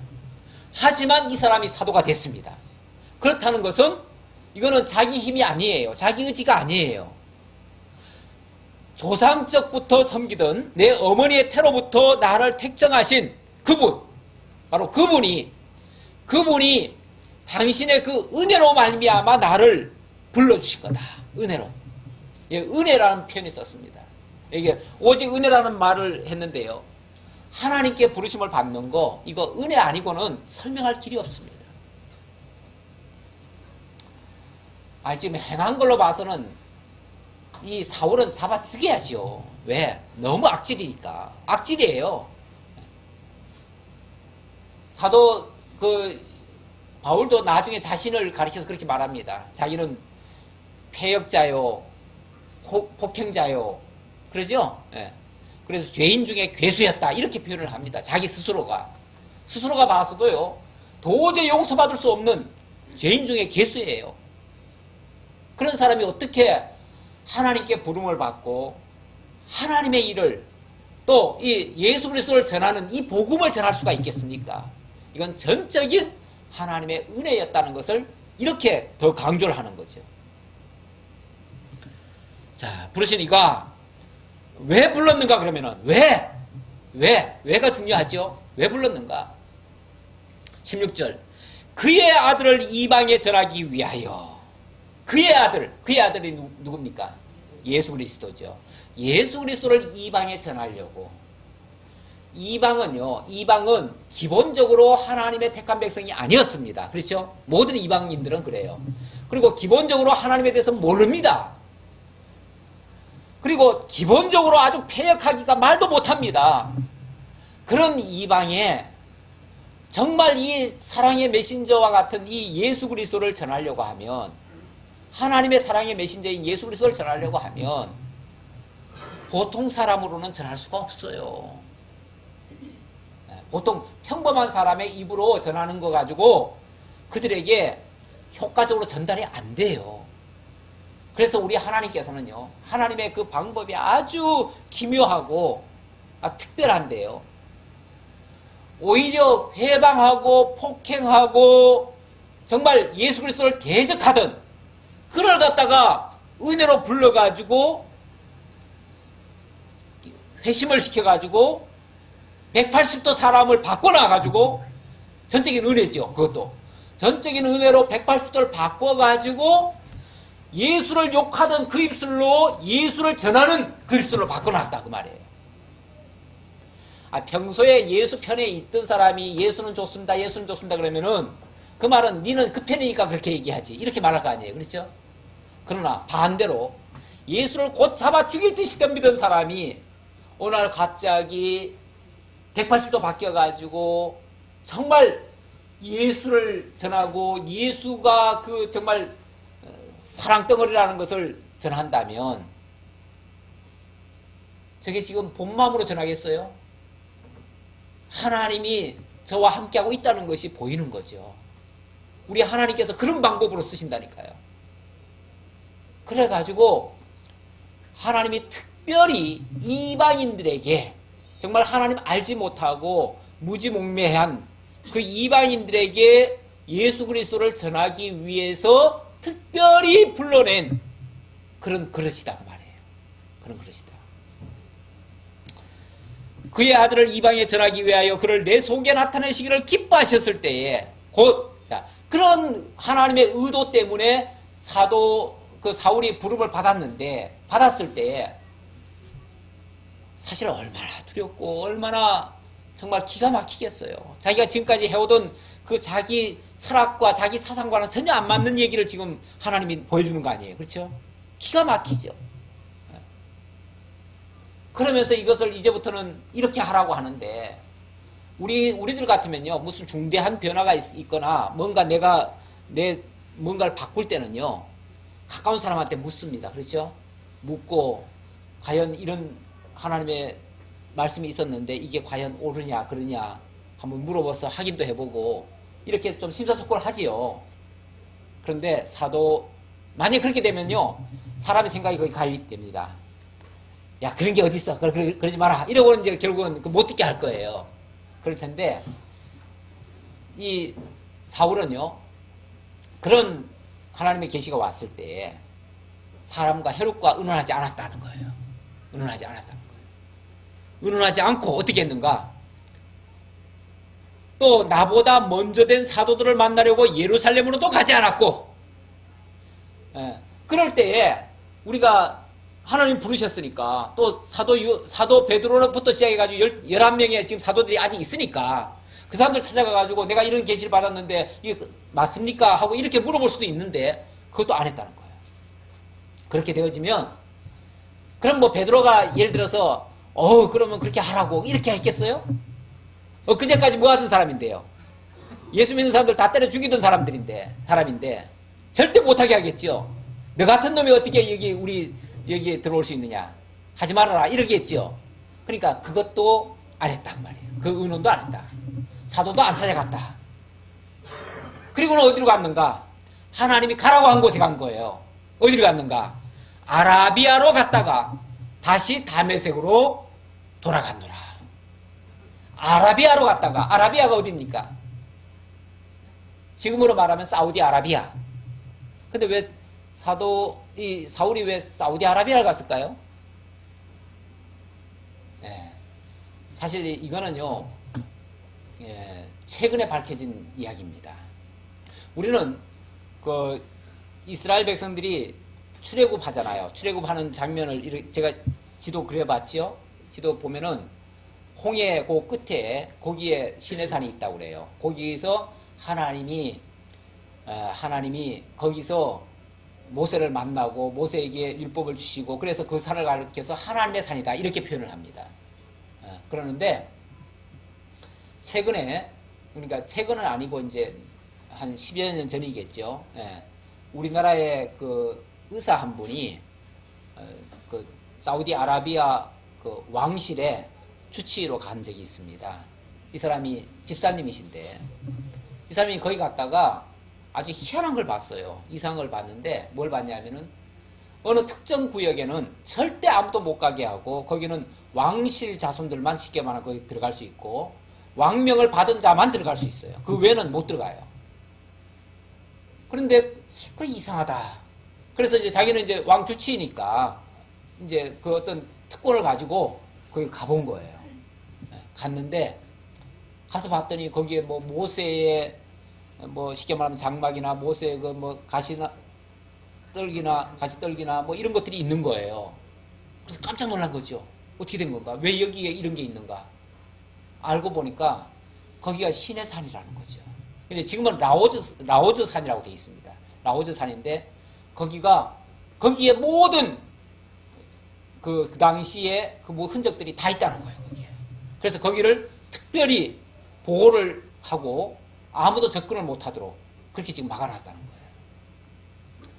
하지만 이 사람이 사도가 됐습니다. 그렇다는 것은 이거는 자기 힘이 아니에요. 자기 의지가 아니에요. 조상적부터 섬기던 내 어머니의 태로부터 나를 택정하신 그분, 바로 그분이 당신의 그 은혜로 말미암아 나를 불러주신 거다. 은혜로. 예, 은혜라는 표현이 썼습니다. 이게 오직 은혜라는 말을 했는데요. 하나님께 부르심을 받는 거, 이거 은혜 아니고는 설명할 길이 없습니다. 지금 행한 걸로 봐서는 이 사울은 잡아 죽여야죠. 왜? 너무 악질이니까. 악질이에요. 사도 바울도 나중에 자신을 가리켜서 그렇게 말합니다. 자기는 패역자요, 폭행자요, 그러죠? 예. 그래서 죄인 중에 괴수였다, 이렇게 표현을 합니다. 자기 스스로가 봐서도요, 도저히 용서받을 수 없는 죄인 중에 괴수예요. 그런 사람이 어떻게 하나님께 부름을 받고 하나님의 일을, 또 이 예수 그리스도를 전하는 이 복음을 전할 수가 있겠습니까? 이건 전적인 하나님의 은혜였다는 것을 이렇게 더 강조를 하는 거죠. 자, 부르시니까 왜 불렀는가? 그러면은 왜가 중요하죠. 왜 불렀는가? 16절, 그의 아들을 이방에 전하기 위하여. 그의 아들이 누굽니까? 예수 그리스도죠. 예수 그리스도를 이방에 전하려고. 이방은 기본적으로 하나님의 택한 백성이 아니었습니다. 그렇죠? 모든 이방인들은 그래요. 그리고 기본적으로 하나님에 대해서 모릅니다. 그리고 기본적으로 아주 패역하기가 말도 못합니다. 그런 이방에 정말 이 사랑의 메신저와 같은 이 예수 그리스도를 전하려고 하면, 하나님의 사랑의 메신저인 예수 그리스도를 전하려고 하면 보통 사람으로는 전할 수가 없어요. 보통 평범한 사람의 입으로 전하는 거 가지고 그들에게 효과적으로 전달이 안 돼요. 그래서 우리 하나님께서는요, 하나님의 그 방법이 아주 기묘하고 특별한데요, 오히려 회방하고 폭행하고 정말 예수 그리스도를 대적하던 그를 갖다가 은혜로 불러가지고 회심을 시켜가지고 180도 사람을 바꿔놔가지고, 전적인 은혜죠. 그것도 전적인 은혜로 180도를 바꿔가지고 예수를 욕하던 그 입술로 예수를 전하는 그 입술로 바꿔놨다, 그 말이에요. 평소에 예수 편에 있던 사람이 예수는 좋습니다 그러면은 그 말은 니는 그 편이니까 그렇게 얘기하지, 이렇게 말할 거 아니에요. 그렇죠? 그러나 반대로 예수를 곧 잡아 죽일 듯이 덤비던 사람이 어느 날 갑자기 180도 바뀌어가지고 정말 예수를 전하고 예수가 그 정말 사랑덩어리라는 것을 전한다면 저게 지금 본 마음으로 전하겠어요? 하나님이 저와 함께하고 있다는 것이 보이는 거죠. 우리 하나님께서 그런 방법으로 쓰신다니까요. 그래가지고 하나님이 특별히 이방인들에게, 정말 하나님 알지 못하고 무지몽매한 그 이방인들에게 예수 그리스도를 전하기 위해서 특별히 불러낸 그런 그릇이다, 그 말이에요. 그런 그릇이다. 그의 아들을 이방에 전하기 위하여 그를 내 속에 나타내시기를 기뻐하셨을 때에, 곧 그런 하나님의 의도 때문에 사울이 부름을 받았을 때에 사실 얼마나 두렵고 얼마나 정말 기가 막히겠어요. 자기가 지금까지 해오던 그 자기 철학과 자기 사상과는 전혀 안 맞는 얘기를 지금 하나님이 보여주는 거 아니에요. 그렇죠? 기가 막히죠. 그러면서 이것을 이제부터는 이렇게 하라고 하는데, 우리들 같으면요, 무슨 중대한 변화가 있거나 뭔가 내가 내 뭔가를 바꿀 때는요, 가까운 사람한테 묻습니다. 그렇죠? 묻고, 과연 이런 하나님의 말씀이 있었는데 이게 과연 옳으냐, 그러냐 한번 물어봐서 확인도 해보고, 이렇게 좀 심사숙고를 하지요. 그런데 만약에 그렇게 되면요, 사람의 생각이 거기 가입됩니다. 야, 그런 게 어딨어. 그러지 마라. 이러고 이제 결국은 못 듣게 할 거예요. 그럴 텐데, 이 사울은요, 그런 하나님의 계시가 왔을 때 사람과 혈육과 의논하지 않았다는 거예요. 의논하지 않았다는 거예요. 의논하지 않고 어떻게 했는가? 또 나보다 먼저 된 사도들을 만나려고 예루살렘으로도 가지 않았고, 그럴 때에 우리가 하나님 부르셨으니까, 또 사도 베드로로부터 시작해가지고 11명의 지금 사도들이 아직 있으니까, 그 사람들 찾아가가지고 내가 이런 계시를 받았는데, 이게 맞습니까? 하고 이렇게 물어볼 수도 있는데, 그것도 안 했다는 거예요. 그렇게 되어지면, 그럼 뭐 베드로가 예를 들어서, 그러면 그렇게 하라고, 이렇게 했겠어요? 그제까지 뭐 하던 사람인데요? 예수 믿는 사람들 다 때려 죽이던 사람인데, 절대 못하게 하겠죠? 너 같은 놈이 어떻게 여기에 들어올 수 있느냐? 하지 말아라. 이러겠죠. 그러니까 그것도 안 했단 말이에요. 그 의논도 안 했다. 사도도 안 찾아갔다. 그리고는 어디로 갔는가? 하나님이 가라고 한 곳에 간 거예요. 어디로 갔는가? 아라비아로 갔다가 다시 다메섹으로 돌아갔노라. 아라비아로 갔다가, 아라비아가 어디입니까? 지금으로 말하면 사우디아라비아. 근데 왜 사울이 왜 사우디아라비아를 갔을까요? 사실 이거는요, 최근에 밝혀진 이야기입니다. 우리는 그 이스라엘 백성들이 출애굽 하잖아요. 출애굽하는 장면을 제가 지도 그려봤지요. 지도 보면은 홍해 그 끝에 거기에 시내산이 있다고 그래요. 거기서 하나님이 거기서 모세를 만나고 모세에게 율법을 주시고, 그래서 그 산을 가리켜서 하나님의 산이다 이렇게 표현을 합니다. 그러는데 그러니까 최근은 아니고 이제 한 10여 년 전이겠죠. 우리나라의 그 의사 한 분이 그 사우디아라비아 그 왕실에 주치의로 간 적이 있습니다. 이 사람이 집사님이신데, 이 사람이 거기 갔다가 아주 희한한 걸 봤어요. 이상한 걸 봤는데, 뭘 봤냐면은 어느 특정 구역에는 절대 아무도 못 가게 하고, 거기는 왕실 자손들만 쉽게 말하면 거기 들어갈 수 있고, 왕명을 받은 자만 들어갈 수 있어요. 그 외에는 못 들어가요. 그런데 그 이상하다. 그래서 이제 자기는 이제 왕 주치의니까 이제 그 어떤 특권을 가지고 거기 가본 거예요. 갔는데 가서 봤더니 거기에 뭐 모세의 뭐 쉽게 말하면 장막이나 모세의 그 뭐 가시 떨기나 뭐 이런 것들이 있는 거예요. 그래서 깜짝 놀란 거죠. 어떻게 된 건가? 왜 여기에 이런 게 있는가? 알고 보니까 거기가 신의 산이라는 거죠. 근데 지금은 라오즈 산이라고 되어 있습니다. 라오즈 산인데 거기에 모든 그 당시에 그 뭐 흔적들이 다 있다는 거예요. 거기에. 그래서 거기를 특별히 보호를 하고 아무도 접근을 못하도록 그렇게 지금 막아놨다는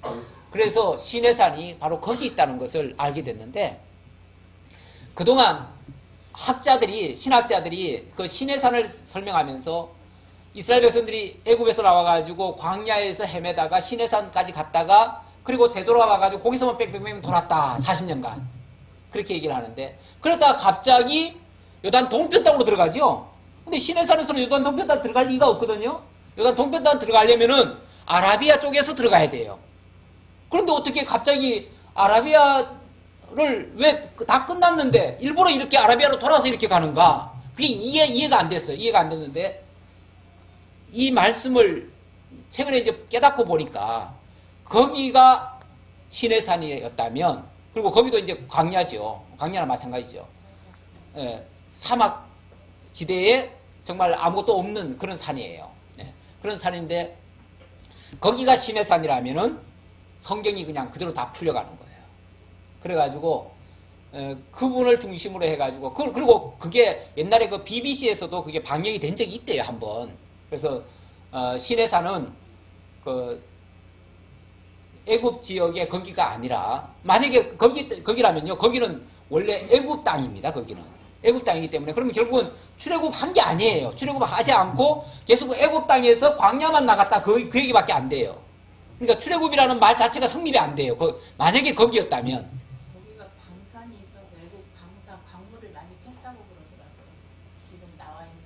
거예요. 그래서 시내산이 바로 거기 있다는 것을 알게 됐는데, 그동안 신학자들이 그 시내산을 설명하면서 이스라엘 백성들이 애굽에서 나와가지고 광야에서 헤매다가 시내산까지 갔다가 그리고 되돌아와가지고 거기서만 뺑뺑뺑 돌았다. 40년간. 그렇게 얘기를 하는데, 그러다가 갑자기 요단 동편 땅으로 들어가죠. 근데 시내산에서는 요단 동편 땅 들어갈 리가 없거든요. 요단 동편 땅 들어가려면은 아라비아 쪽에서 들어가야 돼요. 그런데 어떻게 갑자기 아라비아를 왜 다 끝났는데 일부러 이렇게 아라비아로 돌아서 이렇게 가는가? 그게 이해가 안 됐어요. 이해가 안 됐는데, 이 말씀을 최근에 이제 깨닫고 보니까 거기가 시내산이었다면, 그리고 거기도 이제 광야죠. 광야나 마찬가지죠. 사막 지대에 정말 아무것도 없는 그런 산이에요. 그런 산인데 거기가 시내산이라면은 성경이 그냥 그대로 다 풀려가는 거예요. 그래가지고 그분을 중심으로 해가지고 그리고 그게 옛날에 그 BBC에서도 그게 방영이 된 적이 있대요, 한번. 그래서 시내산은 그 애굽 지역의 거기가 아니라 만약에 거기라면요. 거기는 원래 애굽 땅입니다. 거기는 애굽 땅이기 때문에 그러면 결국은 출애굽한 게 아니에요. 출애굽하지 않고 계속 애굽 땅에서 광야만 나갔다 그 얘기밖에 안 돼요. 그러니까 출애굽이라는 말 자체가 성립이 안 돼요. 만약에 거기였다면. 거기가 광산이 있어서 애굽 광산 광물을 많이 캤다고 그러더라고요. 지금 나와 있는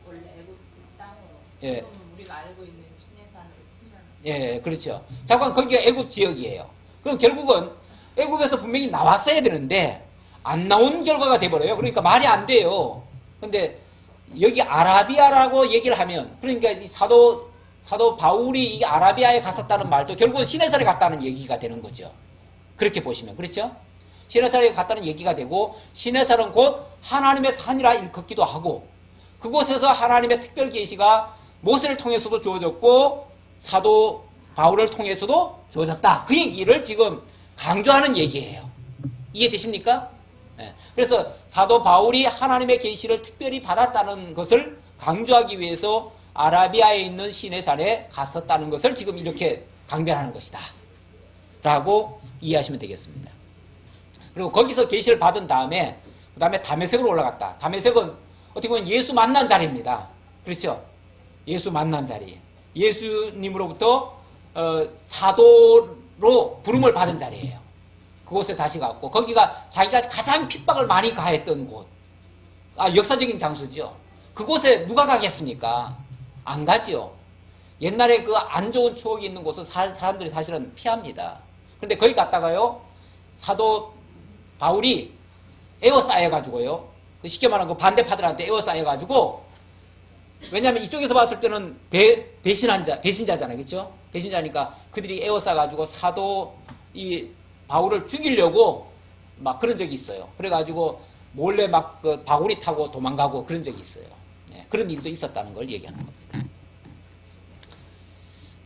원래 애굽 땅으로 예. 지금 우리가 알고 있는 시내산으로 치면 예, 그렇죠. 잠깐 거기가 애굽 지역이에요. 그럼 결국은 애굽에서 분명히 나왔어야 되는데 안 나온 결과가 돼버려요. 그러니까 말이 안 돼요. 근데 여기 아라비아라고 얘기를 하면 그러니까 이 사도 바울이 이 아라비아에 갔었다는 말도 결국은 시내산에 갔다는 얘기가 되는 거죠. 그렇게 보시면 그렇죠? 시내산에 갔다는 얘기가 되고 시내산은 곧 하나님의 산이라 일컫기도 하고 그곳에서 하나님의 특별 계시가 모세를 통해서도 주어졌고 사도 바울을 통해서도 주어졌다. 그 얘기를 지금 강조하는 얘기예요. 이해되십니까? 네. 그래서 사도 바울이 하나님의 계시를 특별히 받았다는 것을 강조하기 위해서 아라비아에 있는 시내산에 갔었다는 것을 지금 이렇게 강변하는 것이다. 라고 이해하시면 되겠습니다. 그리고 거기서 계시를 받은 다음에 그 다음에 다메섹으로 올라갔다. 다메섹은 어떻게 보면 예수 만난 자리입니다. 그렇죠? 예수 만난 자리. 예수님으로부터 사도로 부름을 받은 자리예요. 그곳에 다시 갔고 거기가 자기가 가장 핍박을 많이 가했던 곳. 역사적인 장소죠. 그곳에 누가 가겠습니까? 안 가지요. 옛날에 그 안 좋은 추억이 있는 곳은 사람들이 사실은 피합니다. 그런데 거기 갔다가요, 사도 바울이 에워싸여가지고요, 그 쉽게 말하면 그 반대파들한테 에워싸여가지고, 왜냐하면 이쪽에서 봤을 때는 배신자잖아요. 그렇죠? 배신자니까 그들이 에워싸가지고 사도 이 바울을 죽이려고 막 그런 적이 있어요. 그래가지고 몰래 막 그 바울이 타고 도망가고 그런 적이 있어요. 네, 그런 일도 있었다는 걸 얘기하는 겁니다.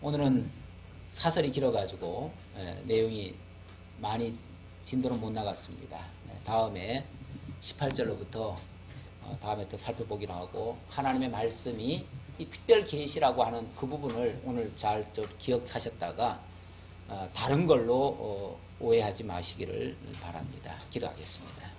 오늘은 사설이 길어가지고 내용이 많이 진도는 못 나갔습니다. 다음에 18절로부터 다음에 또 살펴보기로 하고 하나님의 말씀이 이 특별 계시라고 하는 그 부분을 오늘 잘 좀 기억하셨다가 다른 걸로 오해하지 마시기를 바랍니다. 기도하겠습니다.